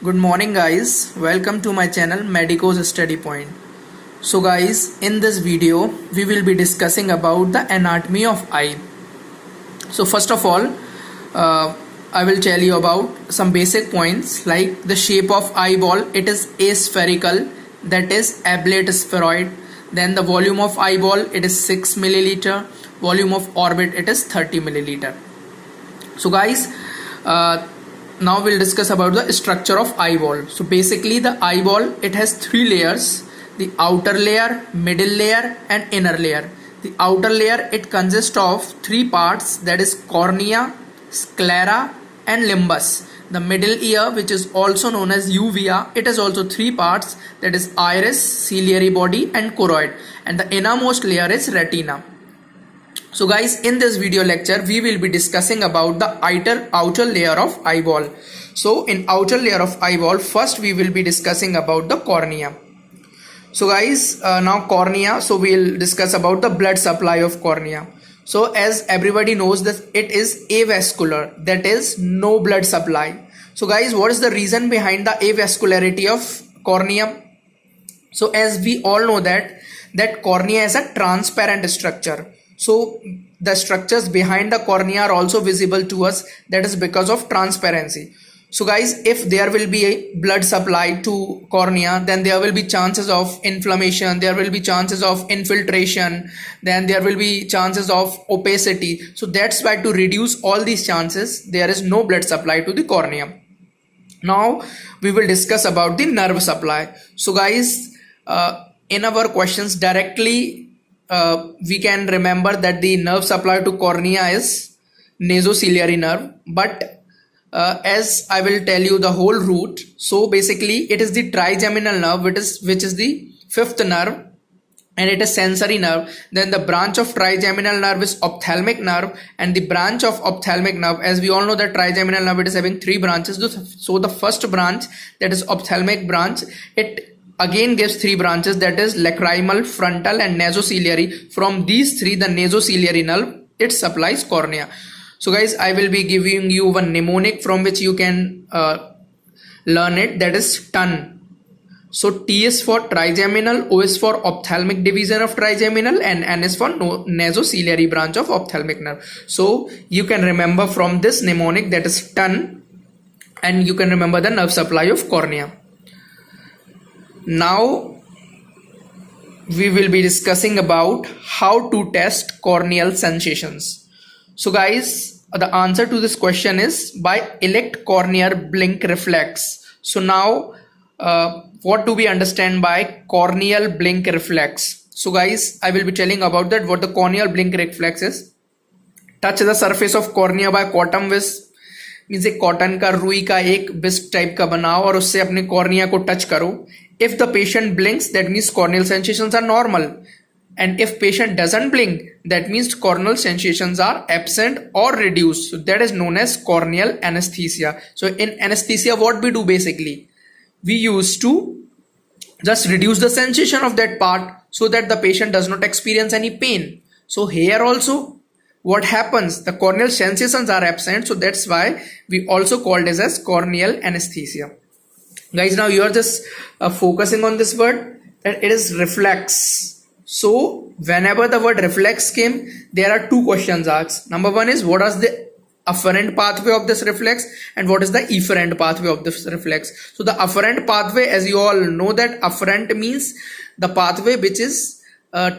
Good morning guys, welcome to my channel Medico's Study Point. So guys, in this video we will be discussing about the anatomy of eye. So first of all, I will tell you about some basic points like the shape of eyeball. It is aspherical, that is ablate spheroid. Then the volume of eyeball, it is 6 milliliter. Volume of orbit, it is 30 milliliter. So guys, now we'll discuss about the structure of eyeball. So basically the eyeball, it has three layers: the outer layer, middle layer and inner layer. The outer layer, it consists of three parts, that is cornea, sclera and limbus. The middle ear, which is also known as uvea, it has also three parts, that is iris, ciliary body and choroid, and the innermost layer is retina. So guys, in this video lecture we will be discussing about the outer layer of eyeball. So in outer layer of eyeball, first we will be discussing about the cornea. So guys, now cornea, so we'll discuss about the blood supply of cornea. So as everybody knows that it is avascular, that is no blood supply. So guys, what is the reason behind the avascularity of cornea? So as we all know that cornea is a transparent structure. So the structures behind the cornea are also visible to us, that is because of transparency. So guys, if there will be a blood supply to cornea, then there will be chances of inflammation, there will be chances of infiltration, then there will be chances of opacity. So that's why, to reduce all these chances, there is no blood supply to the cornea. Now we will discuss about the nerve supply. So guys, in our questions directly, we can remember that the nerve supply to cornea is nasociliary nerve, but as I will tell you the whole route, so basically it is the trigeminal nerve, which is the fifth nerve, and it is sensory nerve. Then the branch of trigeminal nerve is ophthalmic nerve, and the branch of ophthalmic nerve, as we all know that trigeminal nerve, it is having three branches. So the first branch, that is ophthalmic branch, it again gives three branches, that is lacrimal, frontal and nasociliary. From these three, the nasociliary nerve, it supplies cornea. So guys, I will be giving you one mnemonic from which you can learn it, that is TUN. So T is for trigeminal, O is for ophthalmic division of trigeminal, and N is for nasociliary branch of ophthalmic nerve. So you can remember from this mnemonic, that is TUN, and you can remember the nerve supply of cornea. Now we will be discussing about how to test corneal sensations. So guys, the answer to this question is by elect corneal blink reflex. So now what do we understand by corneal blink reflex? So guys, I will be telling about that, what the corneal blink reflex is. Touch the surface of cornea by quantum wisp, means एक cotton का रुई का एक बिस्क type का बनाओ और उससे अपने कॉर्निया को टच करो. If the patient blinks, that means corneal sensations are normal, and if patient doesn't blink, that means corneal sensations are absent or reduced. So that is known as corneal anesthesia. So in anesthesia, what we do basically, we used to just reduce the sensation of that part so that the patient does not experience any pain. So here also what happens, the corneal sensations are absent, so that's why we also call this as corneal anesthesia. Guys, now you are just focusing on this word, that it is reflex. So whenever the word reflex came, there are two questions asked. Number one is, what is the afferent pathway of this reflex, and what is the efferent pathway of this reflex? So the afferent pathway, as you all know, that afferent means the pathway which is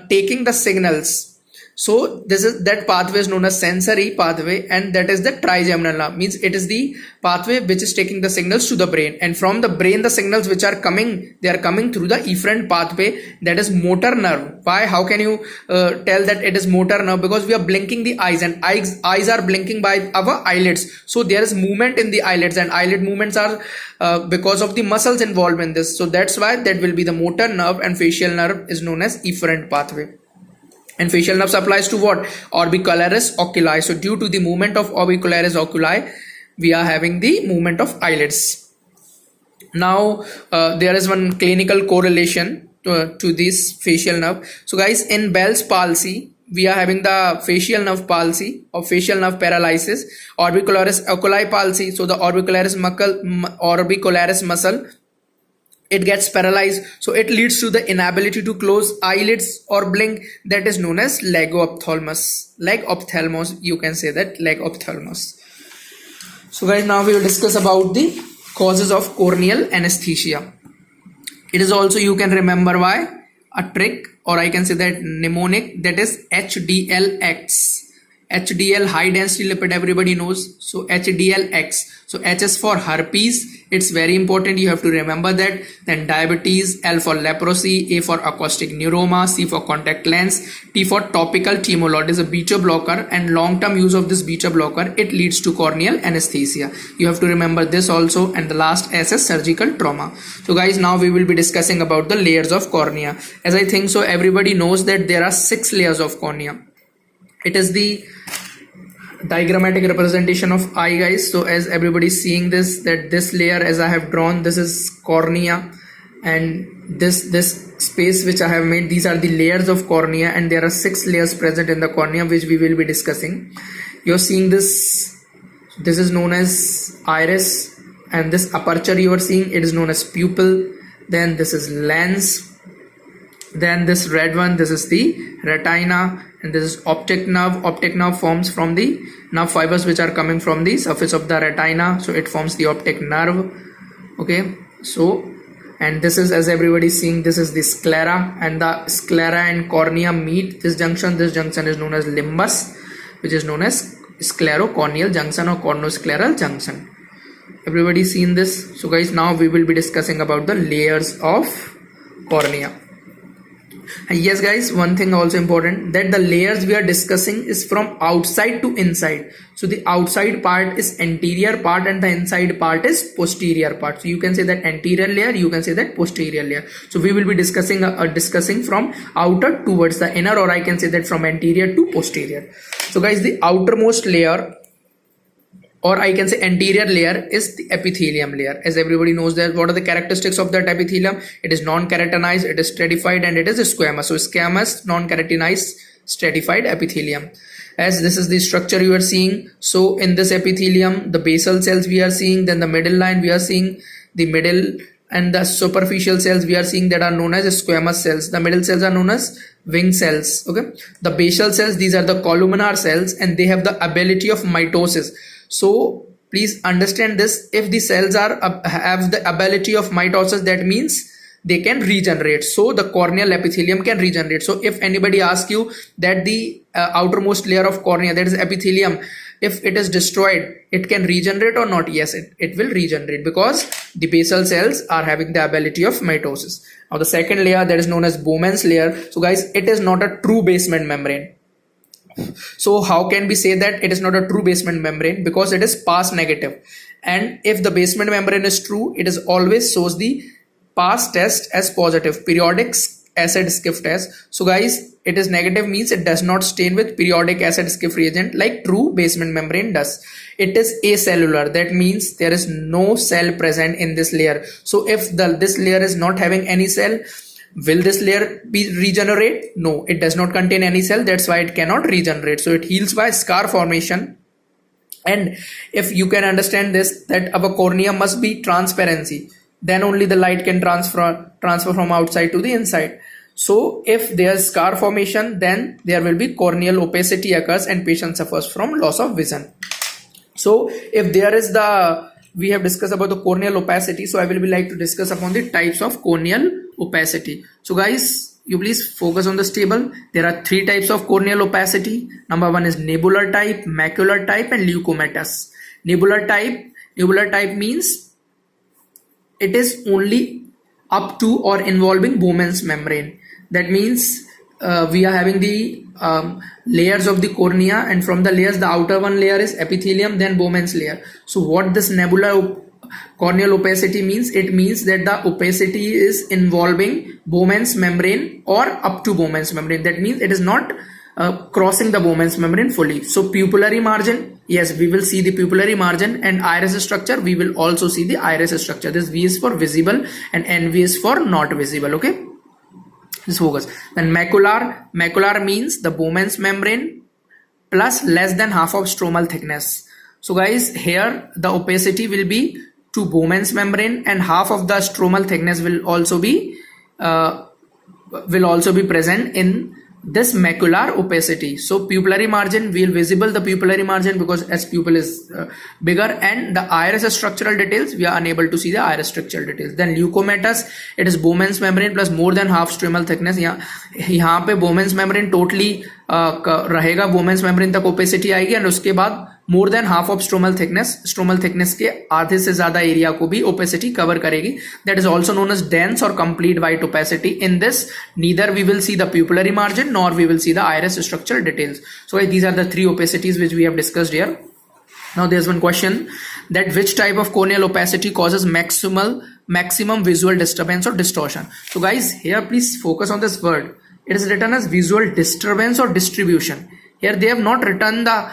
taking the signals. So that pathway is known as sensory pathway, and that is the trigeminal nerve, means it is the pathway which is taking the signals to the brain, and from the brain the signals which are coming, they are coming through the efferent pathway, that is motor nerve. Why? How can you tell that it is motor nerve? Because we are blinking the eyes, and eyes are blinking by our eyelids, so there is movement in the eyelids, and eyelid movements are because of the muscles involved in this. So that's why that will be the motor nerve, and facial nerve is known as efferent pathway. And facial nerve supplies to what? Orbicularis oculi. So due to the movement of orbicularis oculi, we are having the movement of eyelids. Now there is one clinical correlation to this facial nerve. So guys, in Bell's palsy, we are having the facial nerve palsy or facial nerve paralysis, orbicularis oculi palsy. So the orbicularis muscle, it gets paralyzed, so it leads to the inability to close eyelids or blink. That is known as legophthalmos. You can say that, legophthalmos. So guys, now we will discuss about the causes of corneal anesthesia. It is also, you can remember by a trick, or I can say that mnemonic, that is HDLX. HDL, high density lipid, everybody knows. So HDLX. So H is for herpes. It's very important, you have to remember that. Then diabetes, L for leprosy, A for acoustic neuroma, C for contact lens, T for topical Timolol is a beta blocker, and long-term use of this beta blocker, it leads to corneal anesthesia. You have to remember this also. And the last S is surgical trauma. So guys, now we will be discussing about the layers of cornea. As I think so everybody knows that there are 6 layers of cornea. It is the diagrammatic representation of eye, guys. So as everybody is seeing this, that this layer as I have drawn, this is cornea, and this space which I have made, these are the layers of cornea, and there are 6 layers present in the cornea which we will be discussing. You're seeing this is known as iris, and this aperture you are seeing, it is known as pupil. Then this is lens, then this red one, this is the retina, and this is optic nerve. Optic nerve forms from the nerve fibers which are coming from the surface of the retina, so it forms the optic nerve. Okay, so, and this is, as everybody is seeing, this is the sclera, and the sclera and cornea meet this junction is known as limbus, which is known as sclerocorneal junction or cornoscleral junction. Everybody seen this? So guys, now we will be discussing about the layers of cornea. And yes guys, one thing also important, that the layers we are discussing is from outside to inside. So the outside part is anterior part and the inside part is posterior part. So you can say that anterior layer, you can say that posterior layer. So we will be discussing from outer towards the inner, or I can say that from anterior to posterior. So guys, the outermost layer, or I can say anterior layer, is the epithelium layer. As everybody knows that, what are the characteristics of that epithelium? It is non-keratinized, it is stratified, and it is squamous. So squamous, non-keratinized, stratified epithelium. As this is the structure you are seeing. So in this epithelium, the basal cells we are seeing, then the middle line we are seeing, the middle and the superficial cells we are seeing, that are known as squamous cells. The middle cells are known as wing cells. Okay, the basal cells, these are the columnar cells, and they have the ability of mitosis. So please understand this, if the cells have the ability of mitosis, that means they can regenerate. So the corneal epithelium can regenerate. So if anybody asks you that the outermost layer of cornea, that is epithelium, if it is destroyed, it can regenerate or not? Yes, it will regenerate, because the basal cells are having the ability of mitosis. Now the second layer, that is known as Bowman's layer. So guys, it is not a true basement membrane. So how can we say that it is not a true basement membrane? Because it is pass negative, and if the basement membrane is true, it is always shows the pass test as positive, periodic acid skiff test. So guys, it is negative means it does not stain with periodic acid skiff reagent like true basement membrane does. It is acellular, that means there is no cell present in this layer. So if this layer is not having any cell, will this layer be regenerate? No, it does not contain any cell, that's why it cannot regenerate. So it heals by scar formation. And if you can understand this, that our cornea must be transparency, then only the light can transfer from outside to the inside. So if there's scar formation, then there will be corneal opacity occurs and patient suffers from loss of vision. So if there is we have discussed about the corneal opacity, so I will be like to discuss upon the types of corneal opacity. So guys, you please focus on this table. There are 3 types of corneal opacity. Number 1 is nebular type, macular type, and leukomatous. Nebular type means it is only up to or involving Bowman's membrane. That means we are having the layers of the cornea, and from the layers, the outer one layer is epithelium, then Bowman's layer. So what this nebular corneal opacity means? It means that the opacity is involving Bowman's membrane or up to Bowman's membrane. That means it is not crossing the Bowman's membrane fully. So pupillary margin, yes, we will see the pupillary margin, and iris structure, we will also see the iris structure. This V is for visible and NV is for not visible. Okay. Just focus. Then macular means the Bowman's membrane plus less than half of stromal thickness. So guys, here the opacity will be to Bowman's membrane and half of the stromal thickness will also be present in this macular opacity. So pupillary margin, we'll visible the pupillary margin because as pupil is bigger, and the iris structural details, we are unable to see the iris structural details. Then leukomatous, it is Bowman's membrane plus more than half stromal thickness. यहाँ पे Bowman's membrane totally रहेगा, Bowman's membrane तक opacity आएगी, and उसके बाद more than half of stromal thickness के आधे से ज्यादा एरिया को भी opacity cover करेगी. That is also known as dense or complete white opacity. In this, neither we will see the pupillary margin nor we will see the iris structural details. So these are the three opacities which we have discussed here. Now there's one question, that which type of corneal opacity causes maximum visual disturbance or distortion. So guys, here please focus on this word. It is written as visual disturbance or distribution. Here they have not written the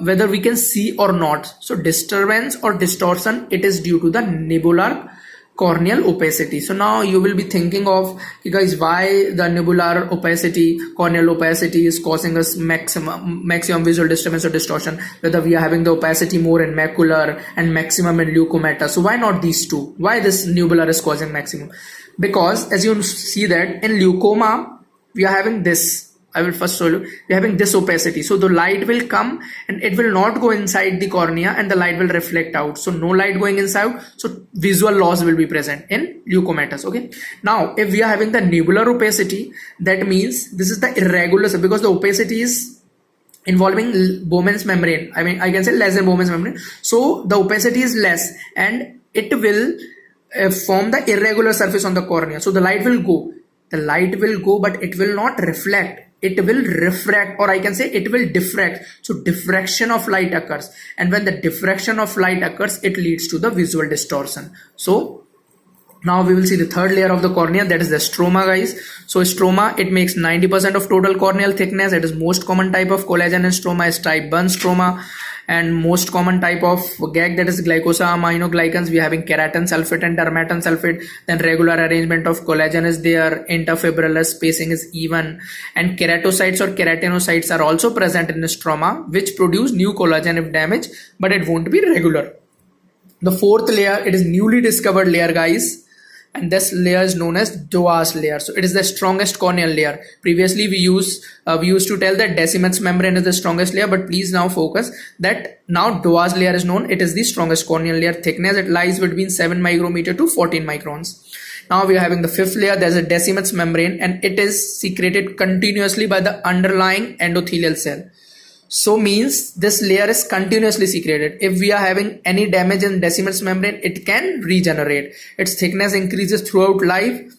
whether we can see or not. So disturbance or distortion, it is due to the nebular corneal opacity. So now you will be thinking of, guys, why the nebular opacity, corneal opacity is causing us maximum visual disturbance or distortion, whether we are having the opacity more in macular and maximum in leukomatous. So why not these two? Why this nebular is causing maximum? Because as you see that in leukoma, we are having this. I will first show you. We are having this opacity. So the light will come and it will not go inside the cornea and the light will reflect out. So no light going inside. So visual loss will be present in leukomatous. Okay. Now, if we are having the nebular opacity, that means this is the irregular, because the opacity is involving Bowman's membrane. I mean, I can say less than Bowman's membrane. So the opacity is less and it will form the irregular surface on the cornea. So the light will go. The light will go, but it will not reflect. It will refract, or I can say it will diffract. So diffraction of light occurs, and when the diffraction of light occurs, it leads to the visual distortion. So now we will see the third layer of the cornea, that is the stroma, guys. So stroma, it makes 90% of total corneal thickness. It is most common type of collagen in stroma is type 1 stroma, and most common type of GAG, that is glycosaminoglycans, we are having keratin sulfate and dermatan sulfate. Then regular arrangement of collagen is there, interfibrillar spacing is even, and keratocytes or keratinocytes are also present in the stroma, which produce new collagen if damaged, but it won't be regular. The fourth layer, it is newly discovered layer, guys, and this layer is known as Doyle's layer. So it is the strongest corneal layer. Previously we used to tell that Descemet's membrane is the strongest layer, but please now focus that now Doyle's layer is known. It is the strongest corneal layer. Thickness, it lies between 7 micrometer to 14 microns. Now we are having the fifth layer, there's a Descemet's membrane, and it is secreted continuously by the underlying endothelial cell. So means this layer is continuously secreted. If we are having any damage in Descemet's membrane, it can regenerate. Its thickness increases throughout life,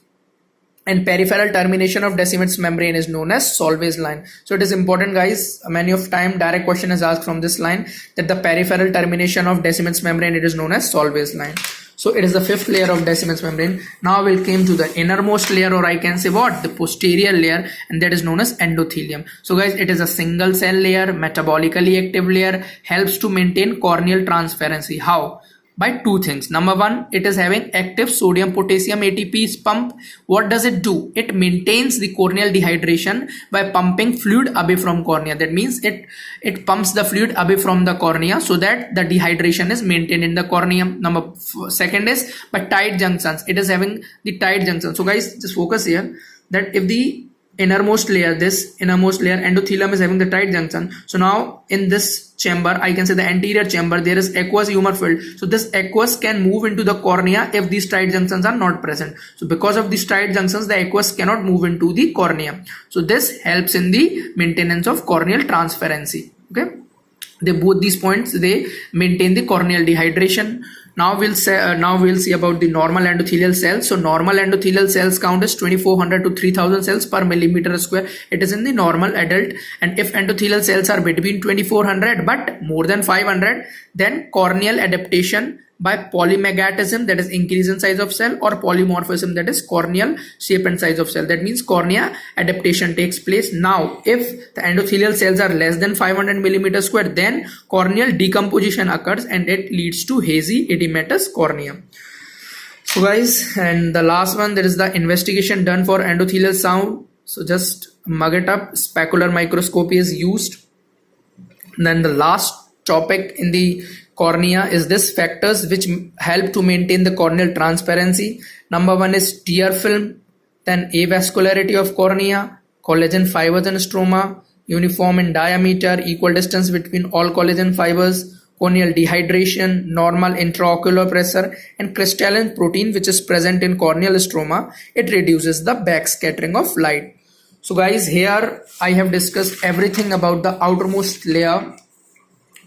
and peripheral termination of Descemet's membrane is known as Solvay's line. So it is important, guys. Many of time direct question is asked from this line, that the peripheral termination of Descemet's membrane, it is known as Solvay's line. So it is the fifth layer of Descemet's membrane. Now we'll came to the innermost layer, or I can say what? The posterior layer, and that is known as endothelium. So guys, it is a single cell layer, metabolically active layer, helps to maintain corneal transparency. How? By two things. Number one, it is having active sodium potassium ATP pump. What does it do? It maintains the corneal dehydration by pumping fluid away from cornea. That means it pumps the fluid away from the cornea so that the dehydration is maintained in the cornea. Number second is by tight junctions. It is having the tight junction. So guys, just focus here that if the innermost layer, this innermost layer endothelium is having the tight junction. So now in this chamber, I can say the anterior chamber, there is aqueous humor filled. So this aqueous can move into the cornea if these tight junctions are not present. So because of these tight junctions, the aqueous cannot move into the cornea. So this helps in the maintenance of corneal transparency. Okay, both these points, they maintain the corneal dehydration. Now we'll see about the normal endothelial cells. So normal endothelial cells count is 2400 to 3000 cells per millimeter square. It is in the normal adult. And if endothelial cells are between 2400 but more than 500, then corneal adaptation by polymagatism, that is increase in size of cell, or polymorphism, that is corneal shape and size of cell. That means cornea adaptation takes place. Now if the endothelial cells are less than 500 millimeter square, then corneal decomposition occurs and it leads to hazy edematous cornea. So guys, and the last one, there is the investigation done for endothelial sound. So just mug it up. Specular microscopy is used. Then the last topic in the cornea is this: factors which help to maintain the corneal transparency. Number one is tear film, then avascularity of cornea, collagen fibers and stroma, uniform in diameter, equal distance between all collagen fibers, corneal dehydration, normal intraocular pressure, and crystalline protein which is present in corneal stroma. It reduces the backscattering of light. So guys, here I have discussed everything about the outermost layer,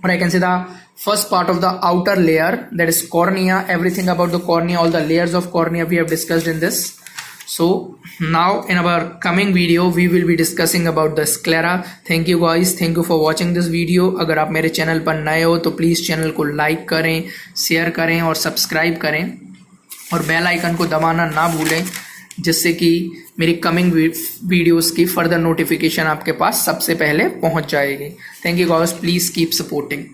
or I can say the first part of the outer layer, that is cornea. Everything about the cornea, all the layers of cornea we have discussed in this. So now in our coming video we will be discussing about the sclera. Thank you guys, thank you for watching this video. अगर आप मेरे channel पर नए हो तो please channel को like करें, share करें और सब्सक्राइब करें, और बेल आइकन को दबाना ना भूलें, जिससे कि मेरी कमिंग वीडियोस की फर्दर नोटिफिकेशन आपके पास सबसे पहले पहुंच जाएगी. Thank you guys, please keep supporting.